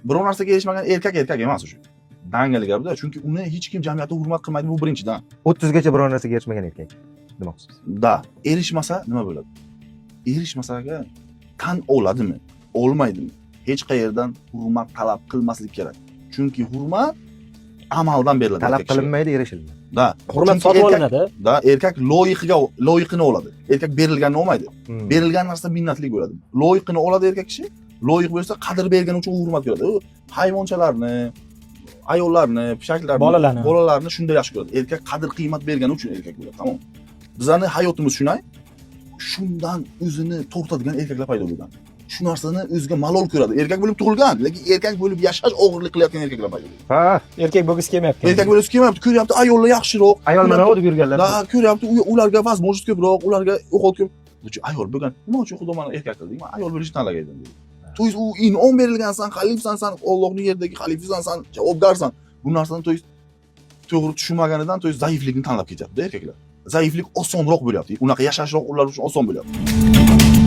biror narsaga erishmagan erkak emas o'sha. Dangali gapda, chunki uni hech kim jamiyatda hurmat qilmaydi, bu birinchidan. 30 gacha biror narsaga erishmagan erkak demoqchisiz. Da, erishmasa nima bo'ladi? Erishmasaga tan oladimi, olmaydimi? Hech qayerdan hurmat talab qilmaslik kerak. Chunki hurmat amaldan beriladi. Talab qilinmaydi, erishilmaydi. Da, Hurmat sotib olinadi. Da, erkak loyiqini oladi. Erkak berilganini olmaydi. Berilgan narsa minnatlik bo'ladi. Loyiqini oladi erkak kishi. Loyiq bo'lsa, qadr bergani uchun hurmat ko'radi. U hayvonchalarni, ayollarni, pishaklarni, bolalarni shunday yaxshi ko'radi. Erkak qadr qiymat bergani uchun erkak bo'ladi, tamom. Bizning hayotimiz shunday. Shundan o'zini to'xtatadigan erkaklar paydo bo'lgan. Shu narsani o'ziga malol ko'radi. Erkak bo'lib tug'ilgan, lekin erkak bo'lib yashash og'irlik qilayotgan erkaklar paydo bo'lgan. Ha, Erkak bo'lgisi kelmayapti. Erkak bo'lib kelmayapti, ko'ryapti ayollar yaxshiroq. ayol mana deb yurganlar. Da, ko'ryapti, ularga возможность ko'proq, ularga o'qot ko'p. Ayol bo'lgan, nima uchun Xudo meni erkak qildi? Men ayol bo'lishni tanlagan edim. To'yz u in'om berilgansan, xalifsan, sen Allohning yerdagi xalifasan, sen javobgarsan. Bu narsani to'g'ri tushunmaganidan zaiflikni tanlab ketyapti erkaklar. Zaiflik osonroq bo'lyapti. Unaqa yashashroq ular uchun oson bo'lyapti.